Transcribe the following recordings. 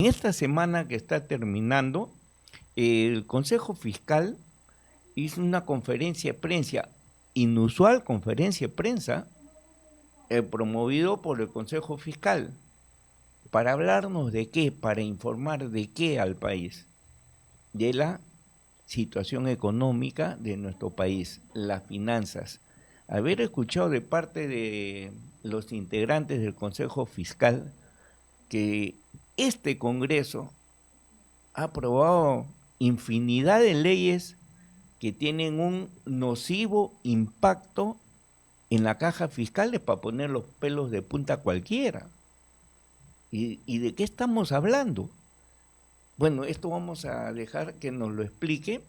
En esta semana que está terminando, el Consejo Fiscal hizo una conferencia de prensa, inusual conferencia de prensa, promovido por el Consejo Fiscal, para hablarnos de qué, para informar de qué al país, de la situación económica de nuestro país, las finanzas. Haber escuchado de parte de los integrantes del Consejo Fiscal que este Congreso ha aprobado infinidad de leyes que tienen un nocivo impacto en la caja fiscal es para poner los pelos de punta a cualquiera. ¿Y de qué estamos hablando? Bueno, esto vamos a dejar que nos lo explique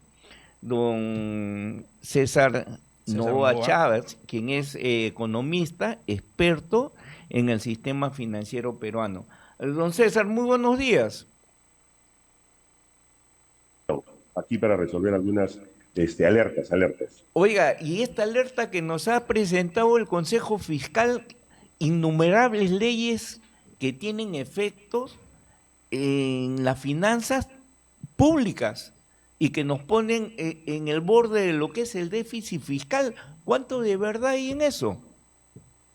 don César Novoa Novoa. Chávez, quien es economista, experto en el sistema financiero peruano. Don César, muy buenos días. Aquí para resolver algunas alertas. Oiga, y esta alerta que nos ha presentado el Consejo Fiscal, innumerables leyes que tienen efectos en las finanzas públicas y que nos ponen en el borde de lo que es el déficit fiscal. ¿Cuánto de verdad hay en eso?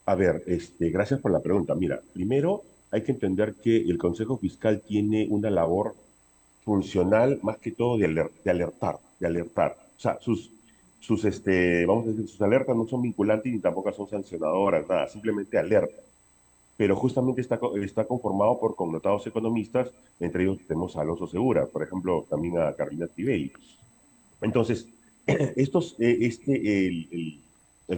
A ver, gracias por la pregunta. Mira, primero hay que entender que el Consejo Fiscal tiene una labor funcional más que todo de alertar. O sea, vamos a decir, sus alertas no son vinculantes ni tampoco son sancionadoras, nada, simplemente alerta. Pero justamente está conformado por connotados economistas, entre ellos tenemos a Alonso Segura, por ejemplo, también a Carolina Tibey. Entonces, el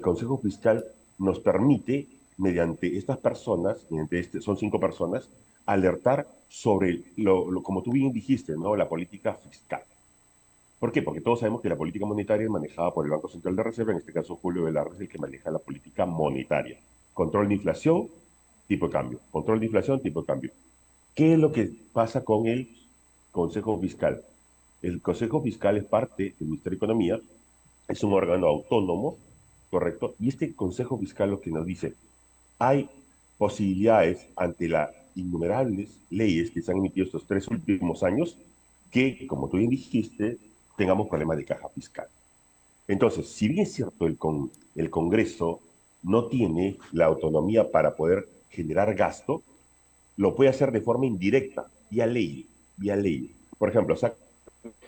Consejo Fiscal nos permite, mediante estas personas, son 5 personas, alertar sobre, como tú bien dijiste, ¿no? La política fiscal. ¿Por qué? Porque todos sabemos que la política monetaria es manejada por el Banco Central de Reserva, en este caso Julio Velarde es el que maneja la política monetaria. Control de inflación, tipo de cambio. Control de inflación, tipo de cambio. ¿Qué es lo que pasa con el Consejo Fiscal? El Consejo Fiscal es parte del Ministerio de Economía, es un órgano autónomo, ¿correcto? Y este Consejo Fiscal lo que nos dice, hay posibilidades ante las innumerables leyes que se han emitido estos 3 últimos años que, como tú bien dijiste, tengamos problemas de caja fiscal. Entonces, si bien es cierto, el Congreso no tiene la autonomía para poder generar gasto, lo puede hacer de forma indirecta, vía ley. Por ejemplo, saca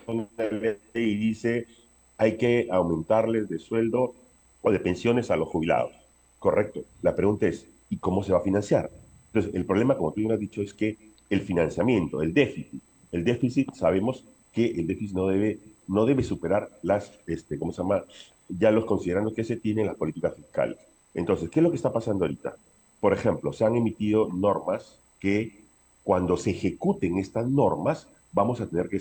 una ley y dice hay que aumentarles de sueldo o de pensiones a los jubilados. Correcto. La pregunta es, ¿y cómo se va a financiar? Entonces, el problema, como tú bien has dicho, es que el financiamiento, el déficit, sabemos que el déficit no debe superar ¿cómo se llama? Ya los considerandos que se tienen las políticas fiscales. Entonces, ¿qué es lo que está pasando ahorita? Por ejemplo, se han emitido normas que cuando se ejecuten estas normas vamos a tener que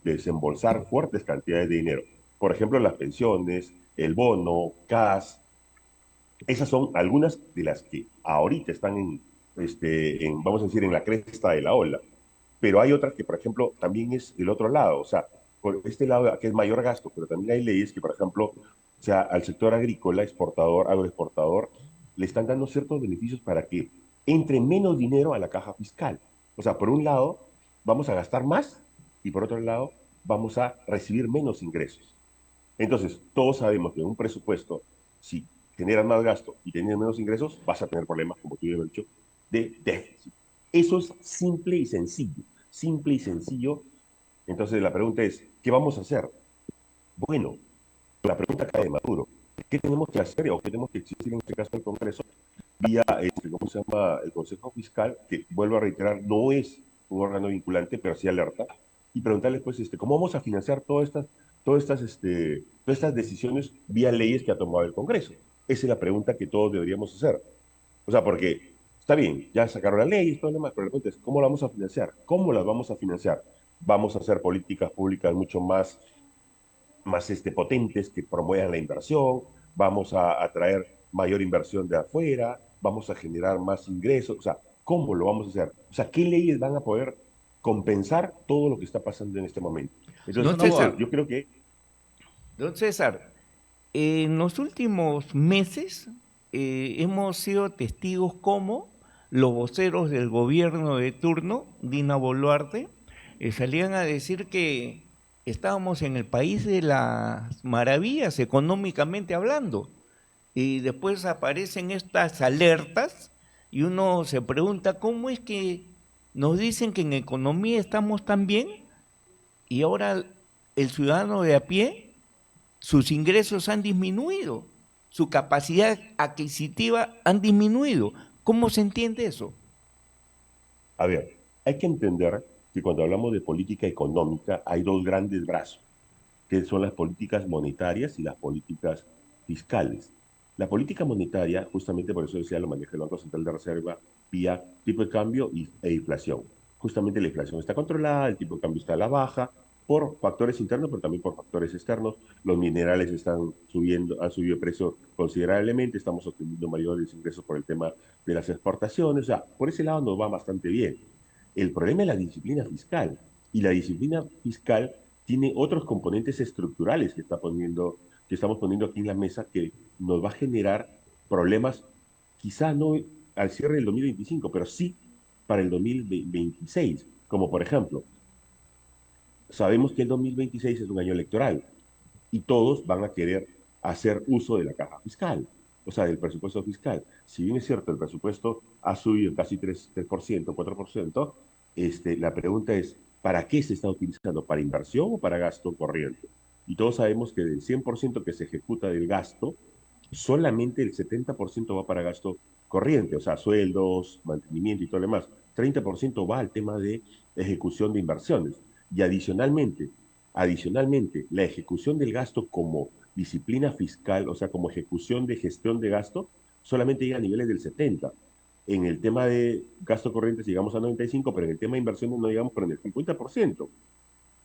desembolsar fuertes cantidades de dinero. Por ejemplo, las pensiones, el bono, CAS, esas son algunas de las que ahorita están vamos a decir, en la cresta de la ola. Pero hay otras que, por ejemplo, también es el otro lado. O sea, por este lado que es mayor gasto, pero también hay leyes que, por ejemplo, o sea, al sector agrícola, exportador, agroexportador, le están dando ciertos beneficios para que entre menos dinero a la caja fiscal. O sea, por un lado, vamos a gastar más y por otro lado, vamos a recibir menos ingresos. Entonces, todos sabemos que en un presupuesto, si generas más gasto y tienes menos ingresos, vas a tener problemas, como tú ya has dicho, de déficit. Eso es simple y sencillo. Simple y sencillo. Entonces, la pregunta es, ¿qué vamos a hacer? Bueno, la pregunta cae de Maduro. ¿Qué tenemos que hacer o qué tenemos que exigir en este caso al Congreso vía, ¿cómo se llama? El Consejo Fiscal, que vuelvo a reiterar, no es un órgano vinculante, pero sí alerta, y preguntarles, pues, ¿cómo vamos a financiar todas estas decisiones vía leyes que ha tomado el Congreso? Esa es la pregunta que todos deberíamos hacer. O sea, porque está bien, ya sacaron la ley y todo lo demás, pero la pregunta es, ¿cómo la vamos a financiar? ¿Cómo las vamos a financiar? Vamos a hacer políticas públicas mucho más potentes que promuevan la inversión, vamos a atraer mayor inversión de afuera, vamos a generar más ingresos, o sea, ¿cómo lo vamos a hacer? O sea, ¿qué leyes van a poder compensar todo lo que está pasando en este momento? Don Entonces, César, yo creo que don César, en los últimos meses hemos sido testigos cómo los voceros del gobierno de turno, Dina Boluarte, salían a decir que estábamos en el país de las maravillas, económicamente hablando. Y después aparecen estas alertas y uno se pregunta cómo es que nos dicen que en economía estamos tan bien y ahora el ciudadano de a pie, sus ingresos han disminuido, su capacidad adquisitiva han disminuido. ¿Cómo se entiende eso? A ver, hay que entender que cuando hablamos de política económica hay dos grandes brazos, que son las políticas monetarias y las políticas fiscales. La política monetaria, justamente por eso decía, lo maneja el Banco Central de Reserva vía tipo de cambio e inflación. Justamente la inflación está controlada, el tipo de cambio está a la baja, por factores internos, pero también por factores externos. Los minerales están subiendo, han subido de precio considerablemente, estamos obteniendo mayores ingresos por el tema de las exportaciones. O sea, por ese lado nos va bastante bien. El problema es la disciplina fiscal. Y la disciplina fiscal tiene otros componentes estructurales que estamos poniendo aquí en la mesa que nos va a generar problemas, quizá no al cierre del 2025, pero sí para el 2026. Como por ejemplo, sabemos que el 2026 es un año electoral y todos van a querer hacer uso de la caja fiscal, o sea, del presupuesto fiscal. Si bien es cierto, el presupuesto ha subido casi 3%, 4%, la pregunta es, ¿para qué se está utilizando? ¿Para inversión o para gasto corriente? Y todos sabemos que del 100% que se ejecuta del gasto, solamente el 70% va para gasto corriente, o sea, sueldos, mantenimiento y todo lo demás. 30% va al tema de ejecución de inversiones. Y adicionalmente, la ejecución del gasto como disciplina fiscal, o sea, como ejecución de gestión de gasto, solamente llega a niveles del 70. En el tema de gasto corriente llegamos a 95, pero en el tema de inversiones no llegamos por en el 50%.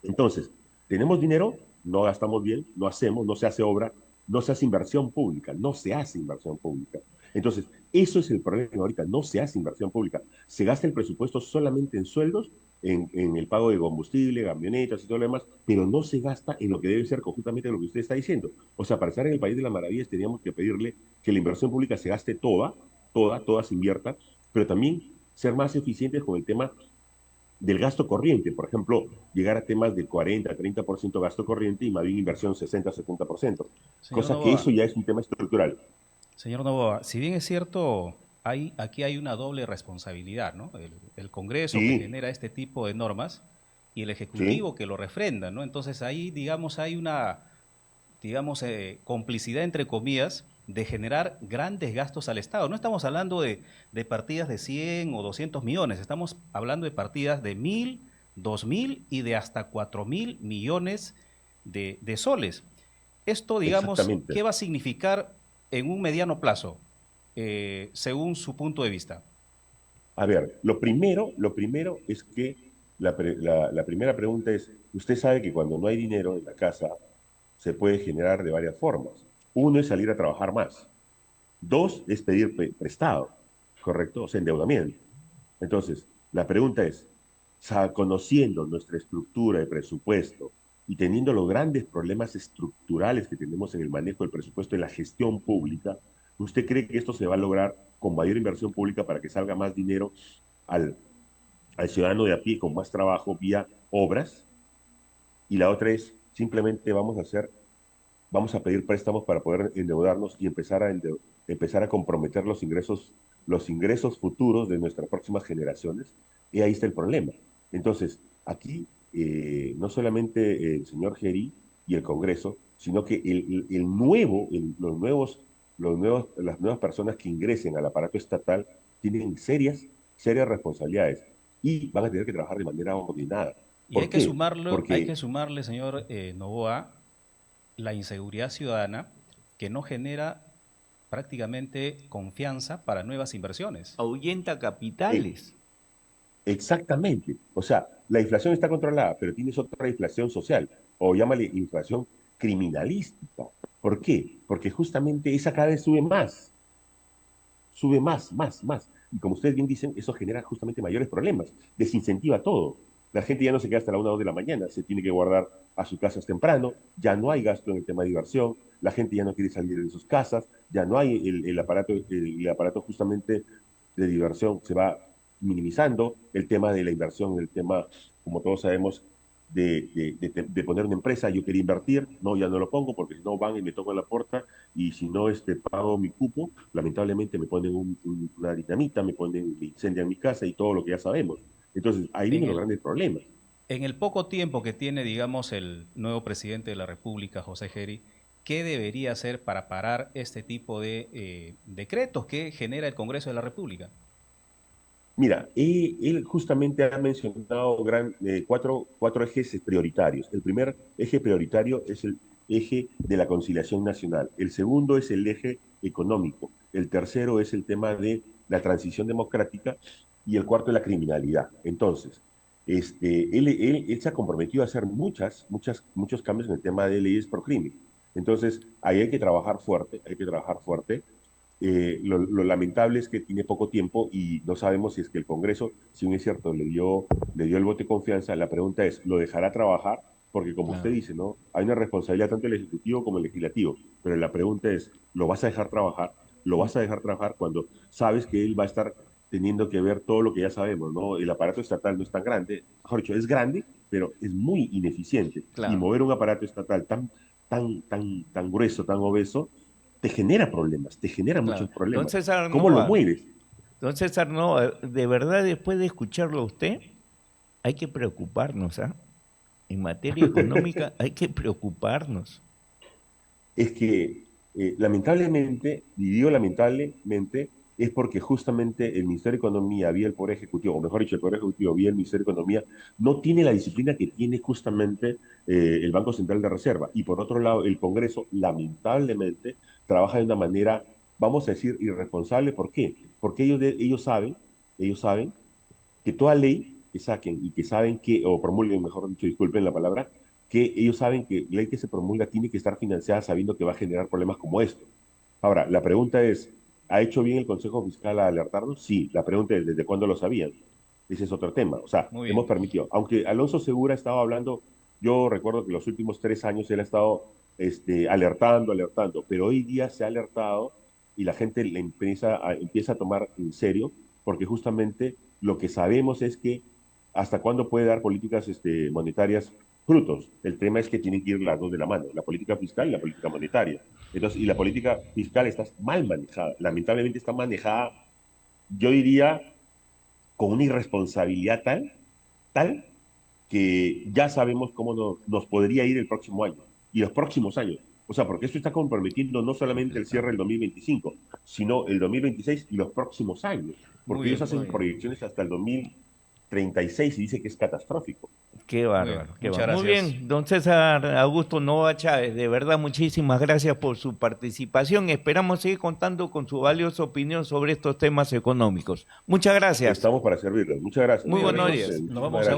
Entonces, tenemos dinero, no gastamos bien, no hacemos, no se hace obra, no se hace inversión pública, no se hace inversión pública. Entonces, eso es el problema ahorita, no se hace inversión pública. Se gasta el presupuesto solamente en sueldos, en el pago de combustible, camionetas y todo lo demás, pero no se gasta en lo que debe ser conjuntamente lo que usted está diciendo. O sea, para estar en el país de las maravillas teníamos que pedirle que la inversión pública se gaste toda se invierta, pero también ser más eficientes con el tema del gasto corriente. Por ejemplo, llegar a temas del 40, 30% gasto corriente y más bien inversión 60, 70%. Señor Cosa que Novoa, eso ya es un tema estructural. señor Novoa, si bien es cierto, aquí hay una doble responsabilidad, ¿no? El Congreso que Sí, genera este tipo de normas y el sí, Ejecutivo que lo refrenda, ¿no? Entonces ahí, digamos, hay una, digamos, complicidad entre comillas de generar grandes gastos al Estado. No estamos hablando de partidas de 100 o 200 millones, estamos hablando de partidas de 1.000, 2.000 y de hasta 4.000 millones de soles. Esto, digamos, exactamente. ¿qué va a significar en un mediano plazo, según su punto de vista? A ver, lo primero es que la primera pregunta es, usted sabe que cuando no hay dinero en la casa se puede generar de varias formas. Uno es salir a trabajar más. Dos es pedir prestado, ¿correcto? O sea, endeudamiento. Entonces, la pregunta es, conociendo nuestra estructura de presupuesto y teniendo los grandes problemas estructurales que tenemos en el manejo del presupuesto en la gestión pública, ¿usted cree que esto se va a lograr con mayor inversión pública para que salga más dinero al, al ciudadano de a pie con más trabajo vía obras? Y la otra es, simplemente vamos a pedir préstamos para poder endeudarnos y empezar a comprometer los ingresos futuros de nuestras próximas generaciones. Y ahí está el problema. Entonces, aquí no solamente el señor Geri y el Congreso, sino que las nuevas personas que ingresen al aparato estatal tienen serias responsabilidades y van a tener que trabajar de manera ordenada. Y ¿Por qué? hay Porque que sumarle, señor Novoa, la inseguridad ciudadana que no genera prácticamente confianza para nuevas inversiones. Ahuyenta eh, capitales. exactamente. O sea, la inflación está controlada, pero tienes otra inflación social, o llámale inflación criminalística. ¿Por qué? Porque justamente esa cada vez sube más. Y como ustedes bien dicen, eso genera justamente mayores problemas, desincentiva todo. La gente ya no se queda hasta la 1 o 2 de la mañana, se tiene que guardar a sus casas temprano, ya no hay gasto en el tema de diversión, la gente ya no quiere salir de sus casas, ya no hay el aparato justamente de diversión se va minimizando, el tema de la inversión, el tema, como todos sabemos, de poner una empresa, yo quería invertir, no, ya no lo pongo porque si no van y me tocan la puerta y si no pago mi cupo, lamentablemente me ponen una dinamita, me incendian mi casa y todo lo que ya sabemos. Entonces, ahí En vienen los el, grandes problemas. en el poco tiempo que tiene, digamos, el nuevo presidente de la República, José Geri, ¿qué debería hacer para parar este tipo de decretos que genera el Congreso de la República? Mira, él justamente ha mencionado cuatro ejes prioritarios. El primer eje prioritario es el eje de la conciliación nacional. El segundo es el eje económico. El tercero es el tema de la transición democrática. Y el cuarto es la criminalidad. Entonces, él se ha comprometido a hacer muchos cambios en el tema de leyes pro crimen. Entonces, ahí hay que trabajar fuerte, hay que trabajar fuerte. Lo lamentable es que tiene poco tiempo y no sabemos si es que el Congreso, si bien es cierto, le dio el voto de confianza. La pregunta es, ¿lo dejará trabajar? Porque como usted Claro. dice, ¿no? Hay una responsabilidad tanto del Ejecutivo como del Legislativo, pero la pregunta es, ¿lo vas a dejar trabajar? ¿Lo vas a dejar trabajar cuando sabes que él va a estar teniendo que ver todo lo que ya sabemos, ¿no? El aparato estatal no es tan grande, mejor dicho, es grande, pero es muy ineficiente. Y Claro. mover un aparato estatal tan grueso, tan obeso, te genera problemas, te genera Claro. muchos problemas. Entonces, ¿Cómo lo Arnoa, mueves? entonces, Arnoa, de verdad, después de escucharlo a usted, hay que preocuparnos, ¿ah? En materia económica hay que preocuparnos. Es que lamentablemente, y digo lamentablemente, es porque justamente el Ministerio de Economía, vía el Poder Ejecutivo, o mejor dicho, el Poder Ejecutivo, vía el Ministerio de Economía, no tiene la disciplina que tiene justamente el Banco Central de Reserva. Y por otro lado, el Congreso, lamentablemente, trabaja de una manera, vamos a decir, irresponsable. ¿Por qué? Porque ellos saben que toda ley que saquen y que saben que, o promulguen, mejor dicho, disculpen la palabra, que ellos saben que la ley que se promulga tiene que estar financiada sabiendo que va a generar problemas como esto. Ahora, la pregunta es, ¿ha hecho bien el Consejo Fiscal a alertarnos? Sí, la pregunta es, ¿desde cuándo lo sabían? Ese es otro tema. O sea, Muy hemos bien. permitido, aunque Alonso Segura estaba hablando, yo recuerdo que los últimos 3 años él ha estado alertando, pero hoy día se ha alertado y la gente empieza a tomar en serio, porque justamente lo que sabemos es que hasta cuándo puede dar políticas monetarias frutos. El tema es que tienen que ir las dos de la mano, la política fiscal y la política monetaria. Entonces, y la política fiscal está mal manejada, lamentablemente está manejada, yo diría, con una irresponsabilidad tal, que ya sabemos cómo nos podría ir el próximo año y los próximos años. O sea, porque esto está comprometiendo no solamente el cierre del 2025, sino el 2026 y los próximos años, Muy porque ellos bien, Muy hacen bien. proyecciones hasta el 2036 y dice que es catastrófico. Qué muy bien. bárbaro, qué Muchas bárbaro. Muy gracias. bien, don César Augusto Nova Chávez, de verdad muchísimas gracias por su participación. Esperamos seguir contando con su valiosa opinión sobre estos temas económicos. Muchas gracias. Estamos para servirles. Muchas gracias. Muy Muy bien, Muchas gracias a buenos amigos. ustedes. días. Nos Muchísimas vamos a gracias.